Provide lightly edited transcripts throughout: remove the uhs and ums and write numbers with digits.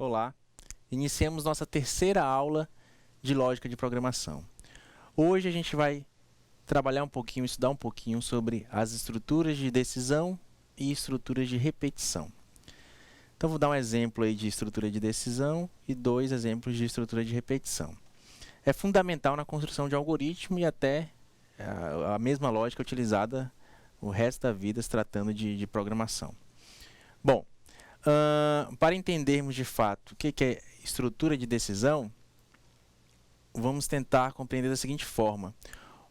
Olá, iniciamos nossa terceira aula de lógica de programação. Hoje a gente vai trabalhar um pouquinho, estudar um pouquinho sobre as estruturas de decisão e estruturas de repetição. Então vou dar um exemplo aí de estrutura de decisão e dois exemplos de estrutura de repetição. É fundamental na construção de algoritmo e até a mesma lógica utilizada o resto da vida se tratando de programação. Bom, para entendermos de fato o que é estrutura de decisão, vamos tentar compreender da seguinte forma,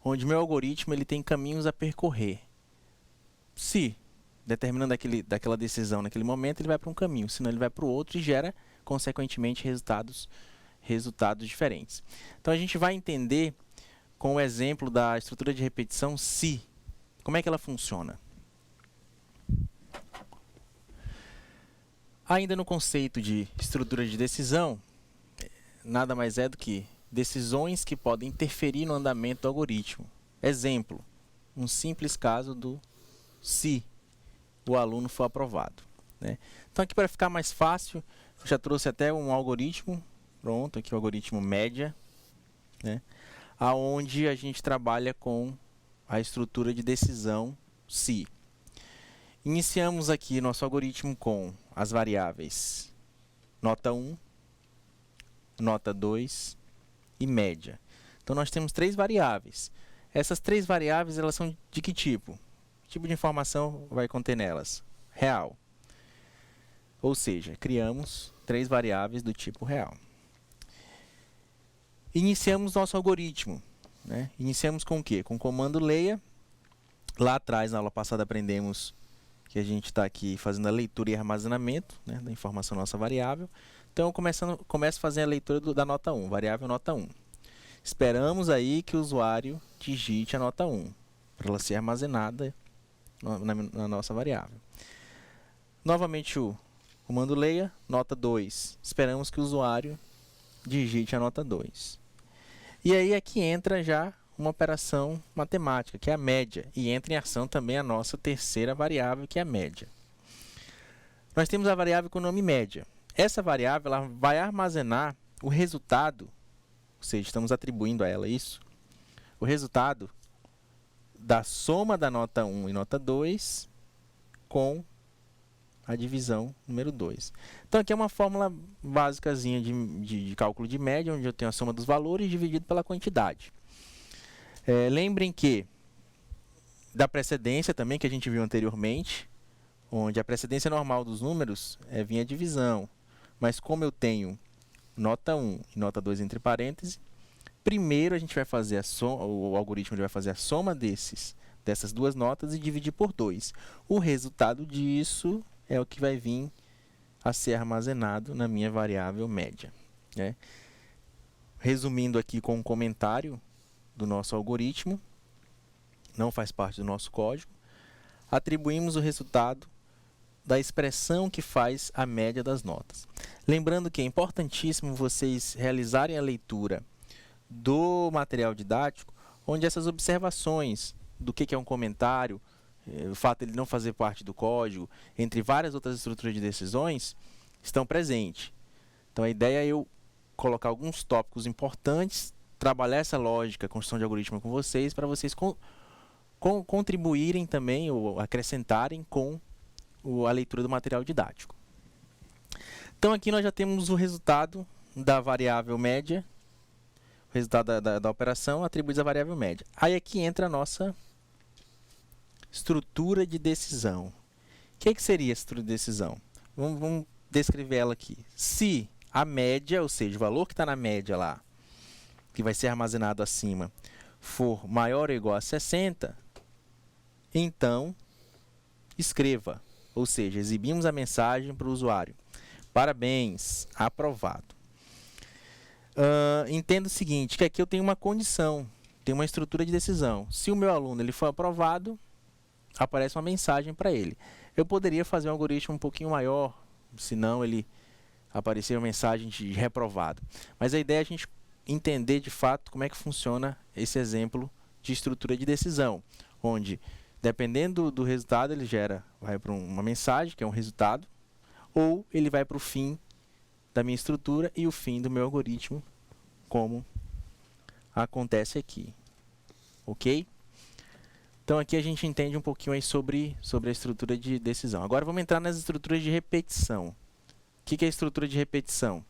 onde meu algoritmo ele tem caminhos a percorrer. Se determinando daquela decisão naquele momento, ele vai para um caminho, senão ele vai para o outro e gera, consequentemente, resultados diferentes. Então a gente vai entender com o exemplo da estrutura de repetição se. Como é que ela funciona? Ainda no conceito de estrutura de decisão, nada mais é do que decisões que podem interferir no andamento do algoritmo. Exemplo, um simples caso do se o aluno for aprovado, né? Então aqui para ficar mais fácil, eu já trouxe até um algoritmo, pronto, aqui o algoritmo média, né? Aonde a gente trabalha com a estrutura de decisão se. Iniciamos aqui nosso algoritmo com as variáveis nota 1, nota 2 e média. Então nós temos três variáveis. Essas três variáveis elas são de que tipo? Que tipo de informação vai conter nelas? Real. Ou seja, criamos três variáveis do tipo real. Iniciamos nosso algoritmo, né? Iniciamos com o quê? Com o comando leia. Lá atrás, na aula passada, aprendemos que a gente está aqui fazendo a leitura e armazenamento, né, da informação nossa variável. Então, eu começo a fazer a leitura da nota 1, variável nota 1. Esperamos aí que o usuário digite a nota 1, para ela ser armazenada na nossa variável. Novamente o comando leia, nota 2. Esperamos que o usuário digite a nota 2. E aí aqui entra já uma operação matemática, que é a média, e entra em ação também a nossa terceira variável, que é a média. Nós temos a variável com o nome média. Essa variável ela vai armazenar o resultado, ou seja, estamos atribuindo a ela isso, o resultado da soma da nota 1 e nota 2 com a divisão número 2. Então aqui é uma fórmula básicazinha de cálculo de média, onde eu tenho a soma dos valores dividido pela quantidade. Lembrem que da precedência também, que a gente viu anteriormente, onde a precedência normal dos números vinha a divisão. Mas como eu tenho nota 1 e nota 2 entre parênteses, primeiro a gente vai fazer a soma, o algoritmo vai fazer a soma dessas duas notas e dividir por 2. O resultado disso é o que vai vir a ser armazenado na minha variável média, né? Resumindo aqui com um comentário do nosso algoritmo, não faz parte do nosso código, atribuímos o resultado da expressão que faz a média das notas. Lembrando que é importantíssimo vocês realizarem a leitura do material didático, onde essas observações do que é um comentário, o fato de ele não fazer parte do código, entre várias outras estruturas de decisões, estão presentes. Então a ideia é eu colocar alguns tópicos importantes, trabalhar essa lógica, construção de algoritmo com vocês, para vocês contribuírem também ou acrescentarem com a leitura do material didático. Então aqui nós já temos o resultado da variável média, o resultado da operação atribuído à variável média. Aí aqui entra a nossa estrutura de decisão. O que seria a estrutura de decisão? Vamos descrever ela aqui. Se a média, ou seja, o valor que está na média lá, que vai ser armazenado acima, for maior ou igual a 60, então escreva, ou seja, exibimos a mensagem para o usuário. Parabéns, aprovado. Entenda o seguinte, que aqui eu tenho uma condição, tenho uma estrutura de decisão. Se o meu aluno ele for aprovado, aparece uma mensagem para ele. Eu poderia fazer um algoritmo um pouquinho maior, senão ele aparecer uma mensagem de reprovado. Mas a ideia é a gente entender de fato como é que funciona esse exemplo de estrutura de decisão, onde dependendo do resultado ele vai para uma mensagem, que é um resultado, ou ele vai para o fim da minha estrutura e o fim do meu algoritmo, como acontece aqui. Ok? Então aqui a gente entende um pouquinho aí sobre a estrutura de decisão. Agora vamos entrar nas estruturas de repetição. O que é a estrutura de repetição?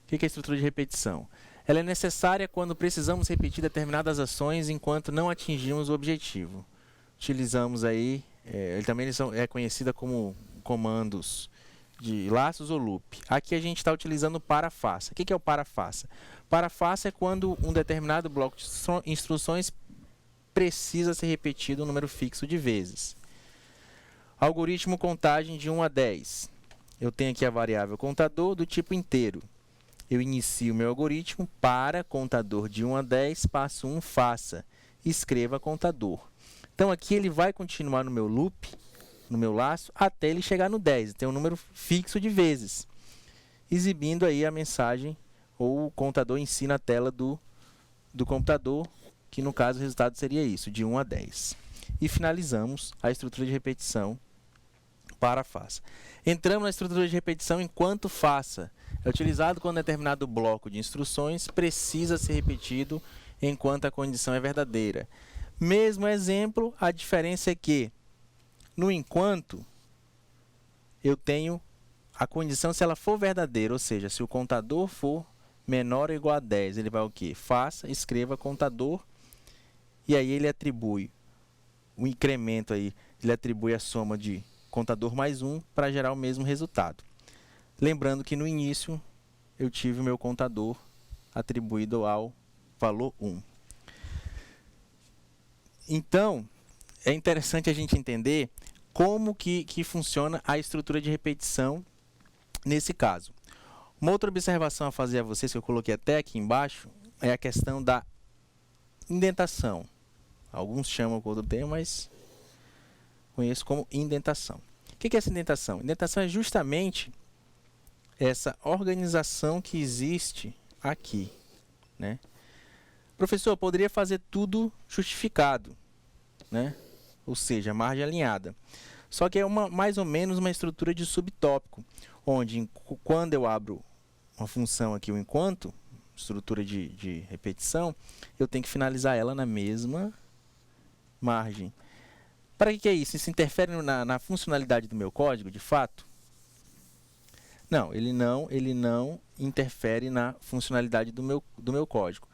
O que é a estrutura de repetição? Ela é necessária quando precisamos repetir determinadas ações enquanto não atingimos o objetivo. Utilizamos aí, também é conhecida como comandos de laços ou loop. Aqui a gente está utilizando o para-faça. O que é o para-faça? Para-faça é quando um determinado bloco de instruções precisa ser repetido um número fixo de vezes. Algoritmo contagem de 1 a 10. Eu tenho aqui a variável contador do tipo inteiro. Eu inicio meu algoritmo para contador de 1 a 10, passo 1, faça. Escreva contador. Então, aqui ele vai continuar no meu loop, no meu laço, até ele chegar no 10. Tem um número fixo de vezes, exibindo aí a mensagem ou o contador em si na tela do computador, que no caso o resultado seria isso, de 1 a 10. E finalizamos a estrutura de repetição para faça. Entramos na estrutura de repetição enquanto faça. É utilizado quando determinado bloco de instruções precisa ser repetido enquanto a condição é verdadeira. Mesmo exemplo, a diferença é que no enquanto eu tenho a condição se ela for verdadeira, ou seja, se o contador for menor ou igual a 10, ele vai o quê? Faça, escreva contador, e aí ele atribui o incremento aí, ele atribui a soma de contador mais 1 para gerar o mesmo resultado. Lembrando que no início eu tive o meu contador atribuído ao valor 1. Então, é interessante a gente entender como que funciona a estrutura de repetição nesse caso. Uma outra observação a fazer a vocês, que eu coloquei até aqui embaixo, é a questão da indentação. Alguns chamam com outro termo, mas conheço como indentação. O que é essa indentação? Indentação é justamente essa organização que existe aqui, né? Professor, eu poderia fazer tudo justificado, né? Ou seja, margem alinhada. Só que é mais ou menos uma estrutura de subtópico, onde quando eu abro uma função aqui, o enquanto, estrutura de repetição, eu tenho que finalizar ela na mesma margem. Para que é isso? Isso interfere na funcionalidade do meu código, de fato? Não, ele não interfere na funcionalidade do meu código.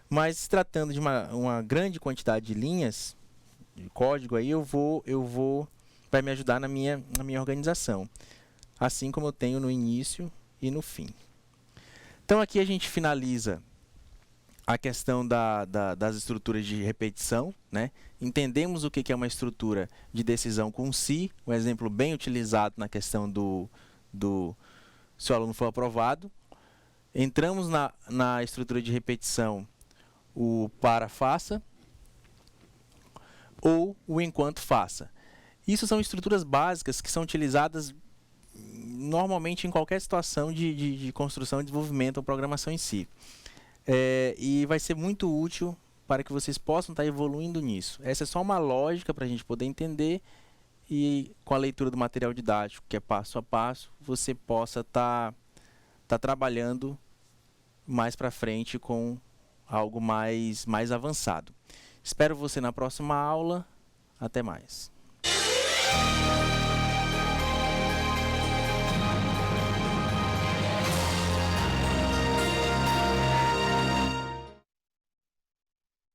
Mas se tratando de uma grande quantidade de linhas de código, aí vai me ajudar na minha organização. Assim como eu tenho no início e no fim. Então aqui a gente finaliza a questão das estruturas de repetição, né? Entendemos o que é uma estrutura de decisão com se, um exemplo bem utilizado na questão se o aluno for aprovado. Entramos na estrutura de repetição, o para faça ou o enquanto faça. Isso são estruturas básicas que são utilizadas normalmente em qualquer situação de construção, desenvolvimento ou programação em si. E vai ser muito útil para que vocês possam estar evoluindo nisso. Essa é só uma lógica para a gente poder entender e com a leitura do material didático, que é passo a passo, você possa estar trabalhando mais para frente com algo mais avançado. Espero você na próxima aula. Até mais.